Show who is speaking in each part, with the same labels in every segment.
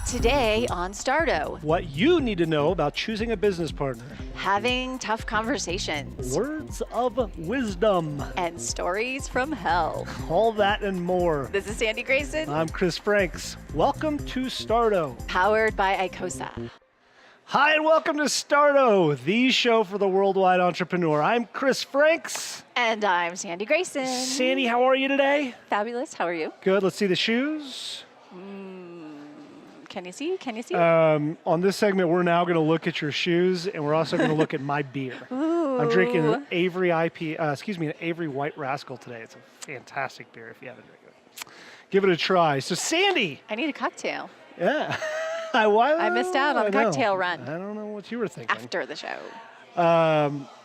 Speaker 1: Today on Stardo,
Speaker 2: What you need to know about choosing a business partner.
Speaker 1: having tough conversations
Speaker 2: Words of wisdom.
Speaker 1: and stories from hell.
Speaker 2: All that and more.
Speaker 1: This is Sandy Grayson,
Speaker 2: I'm Chris Franks. Welcome to Stardo.
Speaker 1: powered by Icosa.
Speaker 2: Hi, and welcome to Stardo, the show for the worldwide entrepreneur. I'm Chris Franks.
Speaker 1: And I'm Sandy Grayson.
Speaker 2: Sandy, how are you today?
Speaker 1: Fabulous. How are you?
Speaker 2: Good. Let's see the shoes.
Speaker 1: Can you see? Can you see?
Speaker 2: On this segment, we're now going to look at your shoes, and we're also going to look at my beer. I'm drinking an Avery an Avery White Rascal today. It's a fantastic beer if you haven't drank it. Give it a try. So, Sandy.
Speaker 1: I need a cocktail
Speaker 2: Yeah.
Speaker 1: I missed out on the cocktail run.
Speaker 2: I don't know what you were thinking.
Speaker 1: after the show.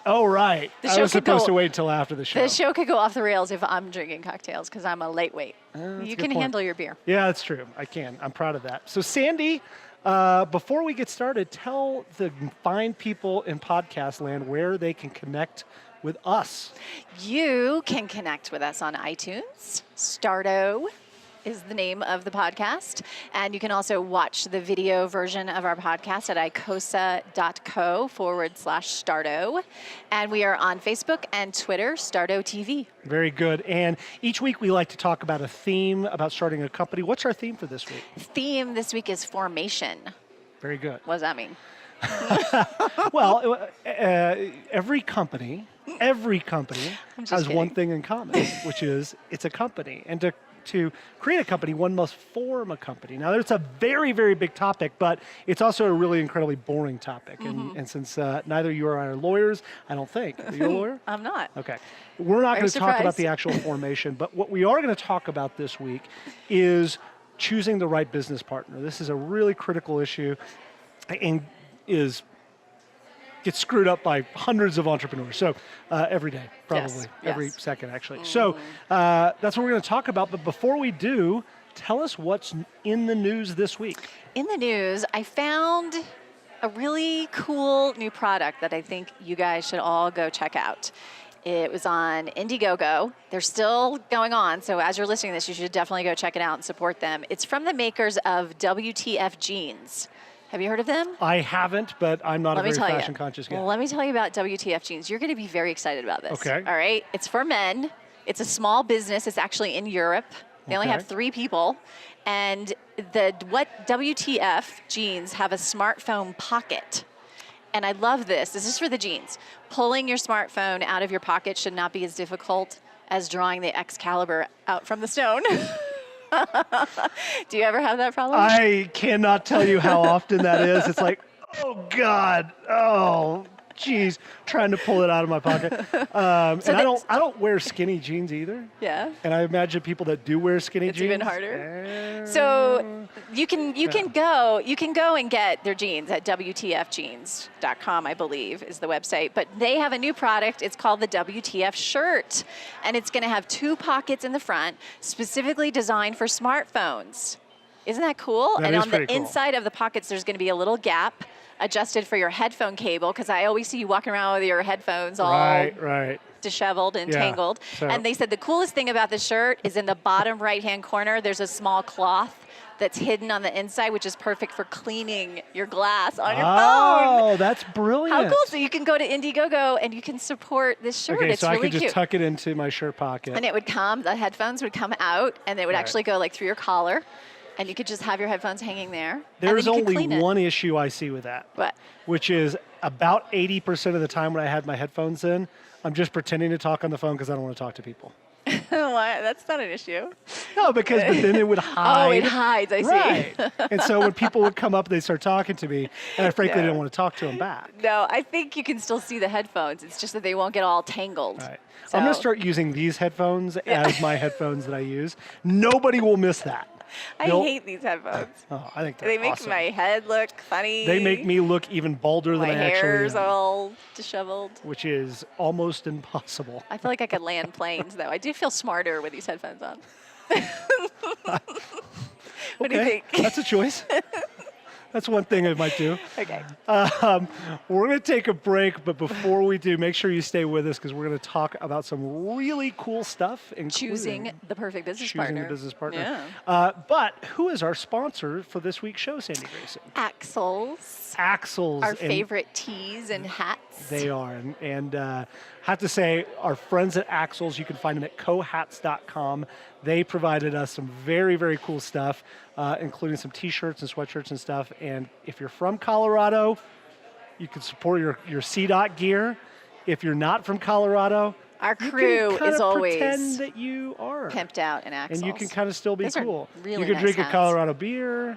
Speaker 2: Oh, right.
Speaker 1: The
Speaker 2: I
Speaker 1: show
Speaker 2: was
Speaker 1: could
Speaker 2: supposed
Speaker 1: go-
Speaker 2: to wait until after the show.
Speaker 1: The show could go off the rails if I'm drinking cocktails because I'm a lightweight.
Speaker 2: that's a
Speaker 1: You
Speaker 2: good
Speaker 1: can
Speaker 2: point.
Speaker 1: handle your beer.
Speaker 2: Yeah, that's true. I can. I'm proud of that. So, Sandy, before we get started, tell the fine people in podcast land where they can connect with us.
Speaker 1: You can connect with us on iTunes. Stardo is the name of the podcast. And you can also watch the video version of our podcast at icosa.co/Stardo. And we are on Facebook and Twitter, Stardo TV.
Speaker 2: Very good. And each week we like to talk about a theme about starting a company. What's our theme for this week?
Speaker 1: Theme this week is formation.
Speaker 2: Very good.
Speaker 1: What does that mean?
Speaker 2: Well, every company
Speaker 1: I'm just
Speaker 2: has one
Speaker 1: kidding.
Speaker 2: thing in common, which is it's a company. And to create a company, one must form a company. Now, it's a very, very big topic, but it's also a really incredibly boring topic. And since neither you or I are lawyers, I don't think. Are you a lawyer?
Speaker 1: I'm not.
Speaker 2: Okay. We're not
Speaker 1: Are
Speaker 2: going
Speaker 1: you
Speaker 2: to talk about
Speaker 1: surprised?
Speaker 2: the actual formation, but what we are going to talk about this week is choosing the right business partner. This is a really critical issue and gets screwed up by hundreds of entrepreneurs. So every day, probably,
Speaker 1: Yes,
Speaker 2: every
Speaker 1: yes.
Speaker 2: second, actually. So that's what we're going to talk about. But before we do, tell us what's in the news this week.
Speaker 1: In the news, I found a really cool new product that I think you guys should all go check out. It was on Indiegogo. They're still going on, so as you're listening to this, you should definitely go check it out and support them. It's from the makers of WTF Jeans. Have you heard of them?
Speaker 2: I haven't, but I'm not a very fashion conscious guy.
Speaker 1: Well, let me tell you about WTF Jeans. You're going to be very excited about this.
Speaker 2: Okay.
Speaker 1: All right. It's for men. It's a small business. It's actually in Europe. They only
Speaker 2: Okay.
Speaker 1: have 3 people. And what WTF Jeans have a smartphone pocket. And I love this. This is for the jeans. Pulling your smartphone out of your pocket should not be as difficult as drawing the Excalibur out from the stone. Do you ever have that problem?
Speaker 2: I cannot tell you how often that is. It's like, oh God, oh geez, trying to pull it out of my pocket. And I don't wear skinny jeans either.
Speaker 1: Yeah.
Speaker 2: And I imagine people that do wear skinny
Speaker 1: It's
Speaker 2: jeans.
Speaker 1: even harder. So you can go and get their jeans at WTFjeans.com, I believe is the website. But they have a new product. It's called the WTF shirt, and it's going to have 2 pockets in the front, specifically designed for smartphones. Isn't that cool?
Speaker 2: That
Speaker 1: and
Speaker 2: is
Speaker 1: on the
Speaker 2: pretty cool.
Speaker 1: inside of the pockets, there's going to be a little gap adjusted for your headphone cable, because I always see you walking around with your headphones all
Speaker 2: Right.
Speaker 1: disheveled and
Speaker 2: Yeah,
Speaker 1: tangled.
Speaker 2: so-
Speaker 1: And they said the coolest thing about the shirt is in the bottom right-hand corner, there's a small cloth that's hidden on the inside, which is perfect for cleaning your glass on your phone.
Speaker 2: Oh, that's brilliant.
Speaker 1: How cool. So you can go to Indiegogo and you can support this shirt.
Speaker 2: Okay,
Speaker 1: It's
Speaker 2: so I
Speaker 1: really
Speaker 2: could just
Speaker 1: cute.
Speaker 2: tuck it into my shirt pocket.
Speaker 1: And it would come, the headphones would come out, and they would
Speaker 2: Right.
Speaker 1: actually go like through your collar. And you could just have your headphones hanging there.
Speaker 2: There's
Speaker 1: and then you could
Speaker 2: only
Speaker 1: clean it.
Speaker 2: one issue I see with that.
Speaker 1: What?
Speaker 2: Which is about 80% of the time when I had my headphones in, I'm just pretending to talk on the phone because I don't want to talk to people.
Speaker 1: Why? That's not an issue.
Speaker 2: No, but then it would hide.
Speaker 1: Oh, it hides, I see.
Speaker 2: Right. And so when people would come up, they'd start talking to me, and I frankly
Speaker 1: No.
Speaker 2: didn't want to talk to them back.
Speaker 1: No, I think you can still see the headphones. It's just that they won't get all tangled.
Speaker 2: Right.
Speaker 1: So,
Speaker 2: I'm going to start using these headphones as my headphones that I use. Nobody will miss that.
Speaker 1: I
Speaker 2: They'll-
Speaker 1: hate these headphones.
Speaker 2: Oh, I think they're
Speaker 1: They make
Speaker 2: awesome.
Speaker 1: my head look funny.
Speaker 2: They make me look even balder
Speaker 1: my
Speaker 2: than I actually
Speaker 1: hair's
Speaker 2: am,
Speaker 1: all disheveled.
Speaker 2: which is almost impossible.
Speaker 1: I feel like I could land planes, though. I do feel smarter with these headphones on. What do you
Speaker 2: Okay,
Speaker 1: think?
Speaker 2: that's a choice. That's one thing I might do.
Speaker 1: Okay.
Speaker 2: We're going to take a break, but before we do, make sure you stay with us because we're going to talk about some really cool stuff, including
Speaker 1: Choosing the perfect business partner.
Speaker 2: choosing the business partner.
Speaker 1: Yeah.
Speaker 2: But who is our sponsor for this week's show, Sandy Grayson?
Speaker 1: Axles.
Speaker 2: Axles.
Speaker 1: Our
Speaker 2: and
Speaker 1: favorite tees and hats.
Speaker 2: They are. And have to say, our friends at Axles, you can find them at cohats.com. They provided us some very, very cool stuff, including some T-shirts and sweatshirts and stuff. And if you're from Colorado, you can support your CDOT gear. If you're not from Colorado,
Speaker 1: Our
Speaker 2: you
Speaker 1: crew
Speaker 2: can kind
Speaker 1: is
Speaker 2: of
Speaker 1: always
Speaker 2: pretend that you are.
Speaker 1: pimped out in Axles.
Speaker 2: And you can kind of still be
Speaker 1: Those are
Speaker 2: cool.
Speaker 1: really
Speaker 2: you can
Speaker 1: nice
Speaker 2: drink
Speaker 1: hats.
Speaker 2: a Colorado beer.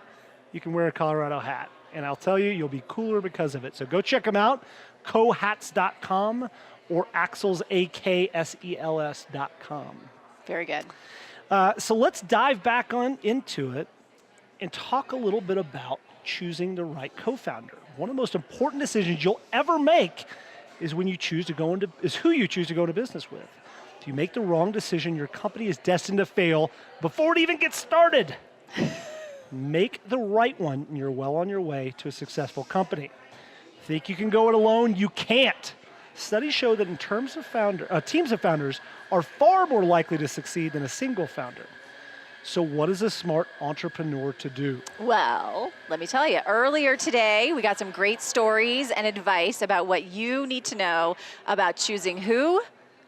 Speaker 2: You can wear a Colorado hat. And I'll tell you, you'll be cooler because of it. So go check them out, cohats.com or Axels, AKSELS.com.
Speaker 1: Very good.
Speaker 2: So let's dive back on into it and talk a little bit about choosing the right co-founder. One of the most important decisions you'll ever make is when you choose to go into who you choose to go into business with. If you make the wrong decision, your company is destined to fail before it even gets started. Make the right one, and you're well on your way to a successful company. Think you can go it alone? You can't. Studies show that in terms of teams of founders are far more likely to succeed than a single founder. So what is a smart entrepreneur to do?
Speaker 1: Well, let me tell you, earlier today, we got some great stories and advice about what you need to know about choosing who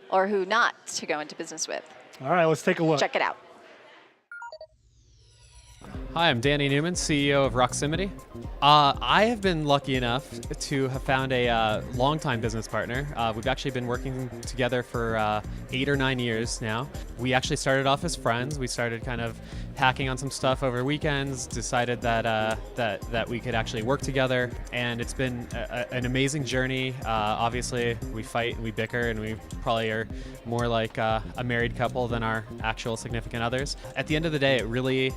Speaker 1: or who not to go into business with.
Speaker 2: All right, let's take a look.
Speaker 1: Check it out.
Speaker 3: Hi, I'm Danny Newman, CEO of Roximity. I have been lucky enough to have found a longtime business partner. We've actually been working together for 8 or 9 years now. We actually started off as friends. We started kind of hacking on some stuff over weekends, decided that that we could actually work together, and it's been an amazing journey. Obviously, we fight and we bicker, and we probably are more like a married couple than our actual significant others. At the end of the day, it really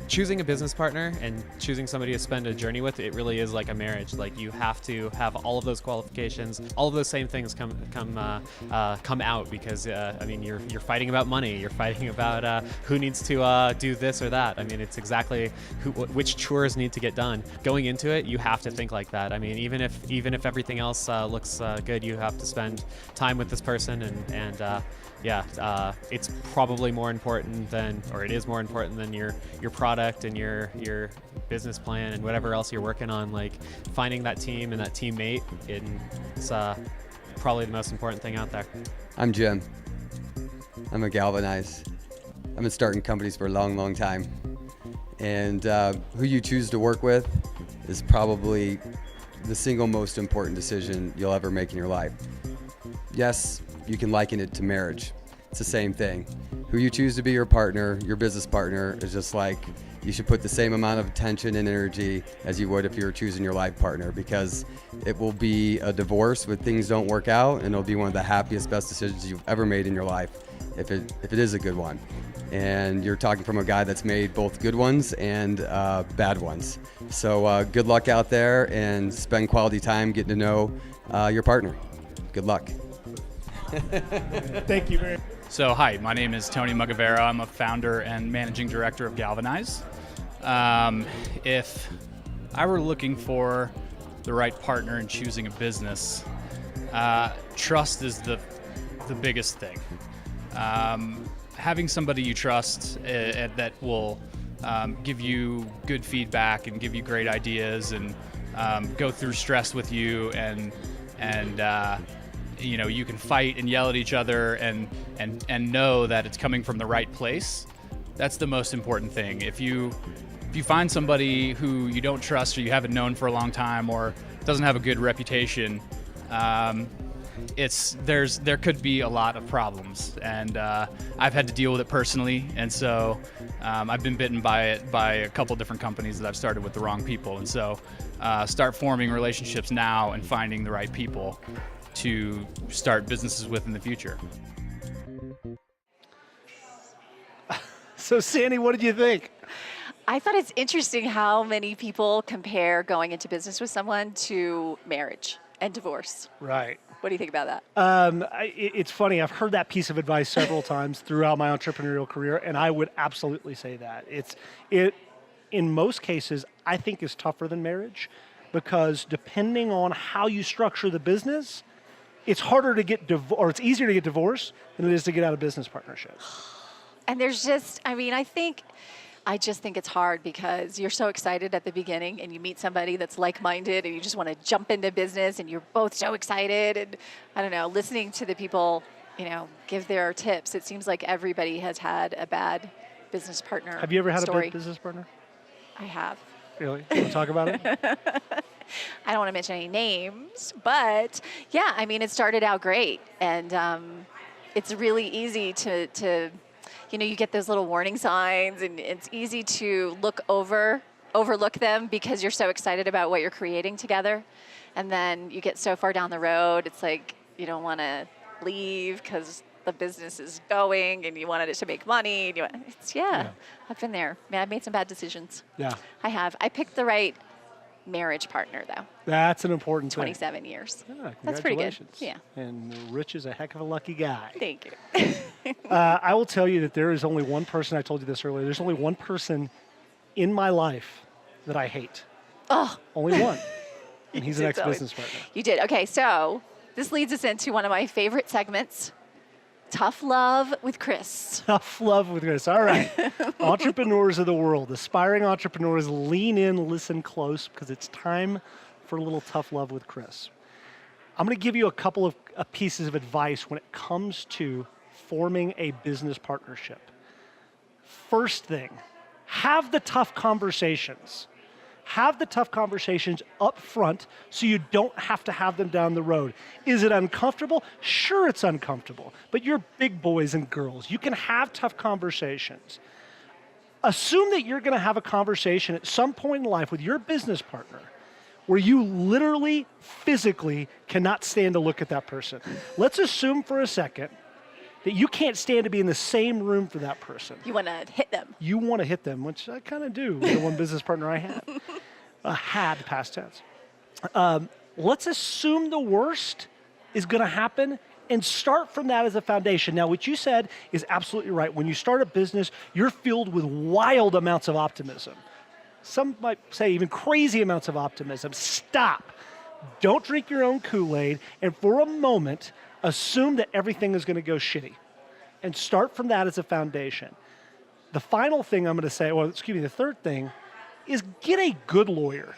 Speaker 3: choosing a business partner and choosing somebody to spend a journey with, it really is like a marriage. Like, you have to have all of those qualifications, all of those same things come out, because I mean, you're fighting about money, you're fighting about who needs to do this or that. I mean, it's exactly which chores need to get done. Going into it, you have to think like that. I mean, even if everything else looks good, you have to spend time with this person, and yeah, it's probably more important than, or it is more important than your product and your business plan and whatever else you're working on. Like, finding that team and that teammate, it's probably the most important thing out there.
Speaker 4: I'm Jim. I'm a Galvanize. I've been starting companies for a long, long time. And who you choose to work with is probably the single most important decision you'll ever make in your life. Yes, you can liken it to marriage. It's the same thing. Who you choose to be your partner, your business partner, is just like you should put the same amount of attention and energy as you would if you were choosing your life partner, because it will be a divorce when things don't work out, and it'll be one of the happiest, best decisions you've ever made in your life if it is a good one. And you're talking from a guy that's made both good ones and bad ones. So good luck out there, and spend quality time getting to know your partner. Good luck.
Speaker 2: Thank you very much.
Speaker 5: So hi, my name is Tony Mugavera. I'm a founder and managing director of Galvanize. If I were looking for the right partner in choosing a business, trust is the biggest thing. Having somebody you trust that will give you good feedback and give you great ideas, and go through stress with you, and you know, you can fight and yell at each other and know that it's coming from the right place. That's the most important thing. If you find somebody who you don't trust, or you haven't known for a long time, or doesn't have a good reputation, there could be a lot of problems, and I've had to deal with it personally, and so I've been bitten by it by a couple different companies that I've started with the wrong people, and so start forming relationships now and finding the right people to start businesses with in the future.
Speaker 2: So Sandy, what did you think?
Speaker 1: I thought it's interesting how many people compare going into business with someone to marriage and divorce.
Speaker 2: Right.
Speaker 1: What do you think about that?
Speaker 2: It's funny. I've heard that piece of advice several times throughout my entrepreneurial career, and I would absolutely say that. in most cases, I think is tougher than marriage, because depending on how you structure the business, it's harder to get or it's easier to get divorced than it is to get out of business partnerships.
Speaker 1: And there's just, I mean, I just think it's hard because you're so excited at the beginning and you meet somebody that's like-minded and you just want to jump into business and you're both so excited. And I don't know, listening to the people, give their tips, it seems like everybody has had a bad business partner.
Speaker 2: Have you ever had
Speaker 1: story.
Speaker 2: a business partner?
Speaker 1: I have.
Speaker 2: Really? You want to talk about it?
Speaker 1: I don't want to mention any names, but yeah, I mean, it started out great. And it's really easy to you get those little warning signs, and it's easy to overlook them because you're so excited about what you're creating together. And then you get so far down the road, it's like you don't want to leave because the business is going and you wanted it to make money. And I've been there. Man, I've made some bad decisions.
Speaker 2: Yeah.
Speaker 1: I have. I picked the right marriage partner, though.
Speaker 2: That's an important thing.
Speaker 1: 27 years.
Speaker 2: Yeah,
Speaker 1: That's pretty good.
Speaker 2: congratulations.
Speaker 1: Yeah.
Speaker 2: And Rich is a heck of a lucky guy.
Speaker 1: Thank you.
Speaker 2: I will tell you that there is only one person, I told you this earlier, there's only one person in my life that I hate.
Speaker 1: Oh.
Speaker 2: Only one. And he's an
Speaker 1: did tell me.
Speaker 2: ex-business partner.
Speaker 1: You did. Okay, so this leads us into one of my favorite segments, Tough Love with Chris.
Speaker 2: Tough love with Chris. All right. Entrepreneurs of the world, aspiring entrepreneurs, lean in, listen close, because it's time for a little tough love with Chris. I'm going to give you a couple of pieces of advice when it comes to forming a business partnership. First thing, have the tough conversations. Have the tough conversations up front so you don't have to have them down the road. Is it uncomfortable? Sure, it's uncomfortable, but you're big boys and girls. You can have tough conversations. Assume that you're going to have a conversation at some point in life with your business partner where you literally, physically cannot stand to look at that person. Let's assume for a second that you can't stand to be in the same room for that person.
Speaker 1: You want to hit them.
Speaker 2: You want to hit them, which I kind of do with the one business partner I had. Had, past tense. Let's assume the worst is going to happen and start from that as a foundation. Now, what you said is absolutely right. When you start a business, you're filled with wild amounts of optimism. Some might say even crazy amounts of optimism. Stop. Don't drink your own Kool-Aid, and for a moment, assume that everything is going to go shitty. And start from that as a foundation. The final thing I'm going to say, the third thing, is get a good lawyer.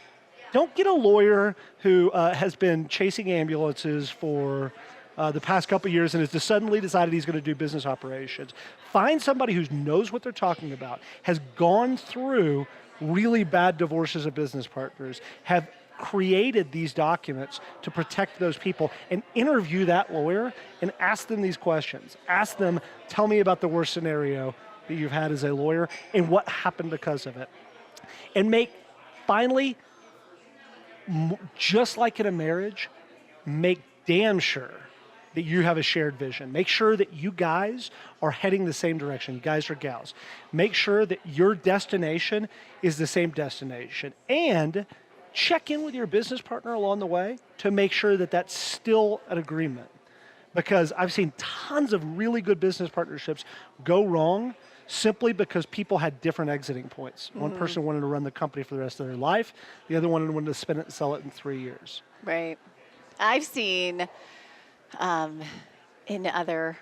Speaker 2: Don't get a lawyer who has been chasing ambulances for the past couple of years and has just suddenly decided he's going to do business operations. Find somebody who knows what they're talking about, has gone through really bad divorces of business partners, have created these documents to protect those people, and interview that lawyer and ask them these questions. Ask them, tell me about the worst scenario that you've had as a lawyer and what happened because of it. And finally, just like in a marriage, make damn sure that you have a shared vision. Make sure that you guys are heading the same direction, guys or gals. Make sure that your destination is the same destination. And check in with your business partner along the way to make sure that that's still an agreement. Because I've seen tons of really good business partnerships go wrong simply because people had different exiting points. Mm-hmm. One person wanted to run the company for the rest of their life. The other one wanted to spin it and sell it in 3 years.
Speaker 1: Right. I've seen in other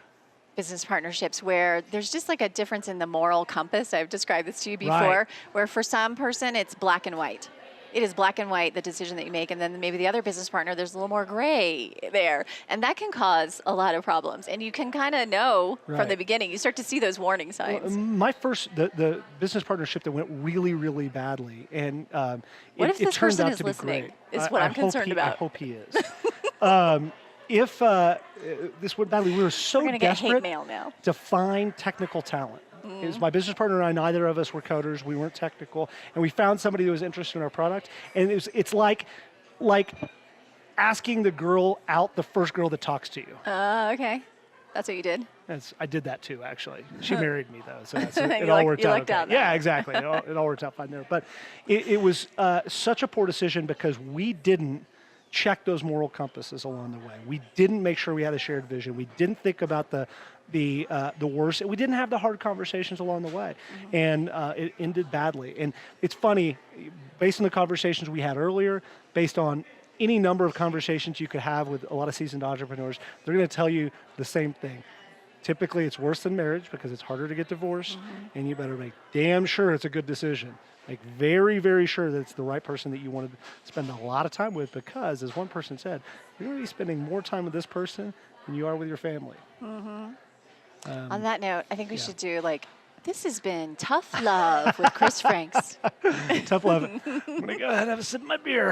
Speaker 1: business partnerships where there's just like a difference in the moral compass. I've described this to you before,
Speaker 2: right.
Speaker 1: Where for some person it's black and white. It is black and white, the decision that you make, and then maybe the other business partner, there's a little more gray there. And that can cause a lot of problems. And you can kind of know from the beginning, you start to see those warning signs.
Speaker 2: Well, my first, the business partnership that went really, really badly, and
Speaker 1: what if this
Speaker 2: turned
Speaker 1: person
Speaker 2: out
Speaker 1: is
Speaker 2: to be
Speaker 1: listening,
Speaker 2: great.
Speaker 1: is what I'm concerned about.
Speaker 2: I hope he is. If this went badly, we were so
Speaker 1: We're gonna get hate
Speaker 2: desperate
Speaker 1: mail now.
Speaker 2: to find technical talent. It was my business partner and I, neither of us were coders, we weren't technical, and we found somebody who was interested in our product, and it's like asking the girl out, the first girl that talks to you.
Speaker 1: Okay. That's what you did?
Speaker 2: I did that too, actually. She married me, though, so
Speaker 1: Then
Speaker 2: it
Speaker 1: you
Speaker 2: all
Speaker 1: lucked-
Speaker 2: worked
Speaker 1: you
Speaker 2: out
Speaker 1: lucked
Speaker 2: okay.
Speaker 1: out now.
Speaker 2: Yeah, exactly. It all worked out fine there. But it was such a poor decision because we didn't check those moral compasses along the way. We didn't make sure we had a shared vision. We didn't think about the worst. We didn't have the hard conversations along the way, and it ended badly. And it's funny, based on the conversations we had earlier, based on any number of conversations you could have with a lot of seasoned entrepreneurs, they're going to tell you the same thing. Typically, it's worse than marriage because it's harder to get divorced, and you better make damn sure it's a good decision. Like very, very sure that it's the right person that you want to spend a lot of time with, because, as one person said, you're going to be spending more time with this person than you are with your family.
Speaker 1: On that note, I think we should do this has been Tough Love with Chris Franks.
Speaker 2: Tough love. I'm going to go ahead and have a sip of my beer.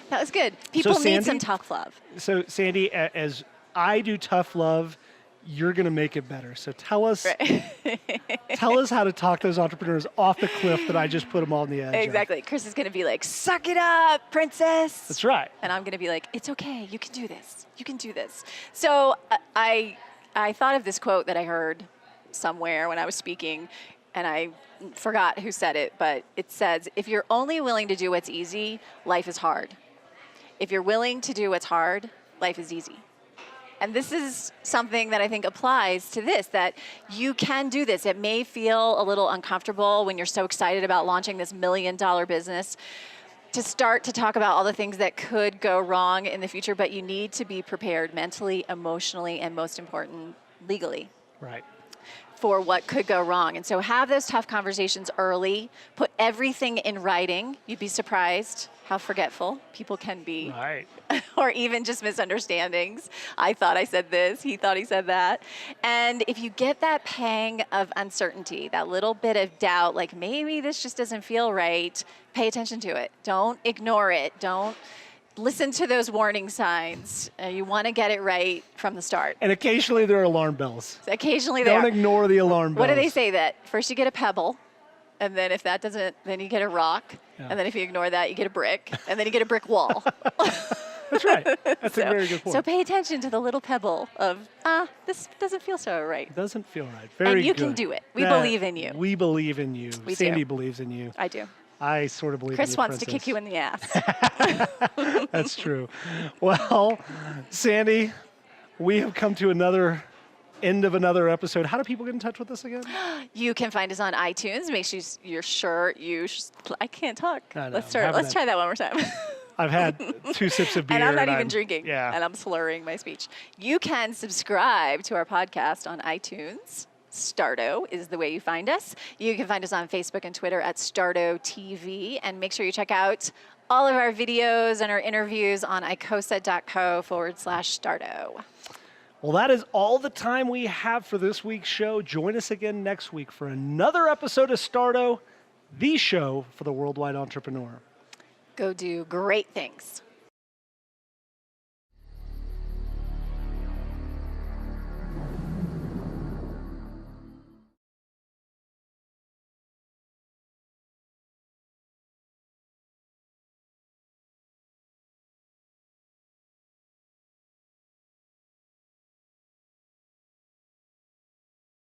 Speaker 1: That was good. People need
Speaker 2: Sandy?
Speaker 1: some tough love.
Speaker 2: So, Sandy, as I do tough love, you're going to make it better. So tell us how to talk those entrepreneurs off the cliff that I just put them on the edge of.
Speaker 1: Exactly. Chris is going to be like, suck it up, princess.
Speaker 2: That's right.
Speaker 1: And I'm going to be like, it's okay. You can do this. You can do this. So I thought of this quote that I heard somewhere when I was speaking, and I forgot who said it, but it says, if you're only willing to do what's easy, life is hard. If you're willing to do what's hard, life is easy. And this is something that I think applies to this, that you can do this. It may feel a little uncomfortable when you're so excited about launching this $1 million business to start to talk about all the things that could go wrong in the future, but you need to be prepared mentally, emotionally, and most important, legally.
Speaker 2: Right.
Speaker 1: For what could go wrong. And so have those tough conversations early, put everything in writing. You'd be surprised how forgetful people can be.
Speaker 2: Right.
Speaker 1: Or even just misunderstandings. I thought I said this, he thought he said that. And if you get that pang of uncertainty, that little bit of doubt, like maybe this just doesn't feel right, pay attention to it. Don't ignore it. Don't listen to those warning signs. You want to get it right from the start.
Speaker 2: And occasionally there are alarm bells.
Speaker 1: Occasionally
Speaker 2: Don't
Speaker 1: there.
Speaker 2: ignore the alarm bells.
Speaker 1: What do they say that? First you get a pebble, and then if that doesn't, then you get a rock, and then if you ignore that, you get a brick, and then you get a brick wall.
Speaker 2: That's right. That's a very good point.
Speaker 1: So pay attention to the little pebble of, this doesn't feel so right.
Speaker 2: It doesn't feel right. Very
Speaker 1: And you
Speaker 2: good.
Speaker 1: can do it. We believe in you.
Speaker 2: We believe in you.
Speaker 1: We
Speaker 2: Sandy
Speaker 1: do.
Speaker 2: believes in you.
Speaker 1: I do.
Speaker 2: I sort of believe in
Speaker 1: Chris
Speaker 2: you,
Speaker 1: wants to
Speaker 2: Princess.
Speaker 1: kick you in the ass.
Speaker 2: That's true. Well, Sandy, we have come to another end of another episode. How do people get in touch with us again?
Speaker 1: You can find us on iTunes. Make sure you're sure you. I can't talk.
Speaker 2: I know,
Speaker 1: Let's start.
Speaker 2: having
Speaker 1: Let's
Speaker 2: that-
Speaker 1: try that one more time.
Speaker 2: I've had 2 sips of beer.
Speaker 1: And I'm not even drinking.
Speaker 2: Yeah.
Speaker 1: And I'm slurring my speech. You can subscribe to our podcast on iTunes. Stardo is the way you find us. You can find us on Facebook and Twitter at Stardo TV. And make sure you check out all of our videos and our interviews on icosa.co/Stardo.
Speaker 2: Well, that is all the time we have for this week's show. Join us again next week for another episode of Stardo, the show for the worldwide entrepreneur.
Speaker 1: Go do great things.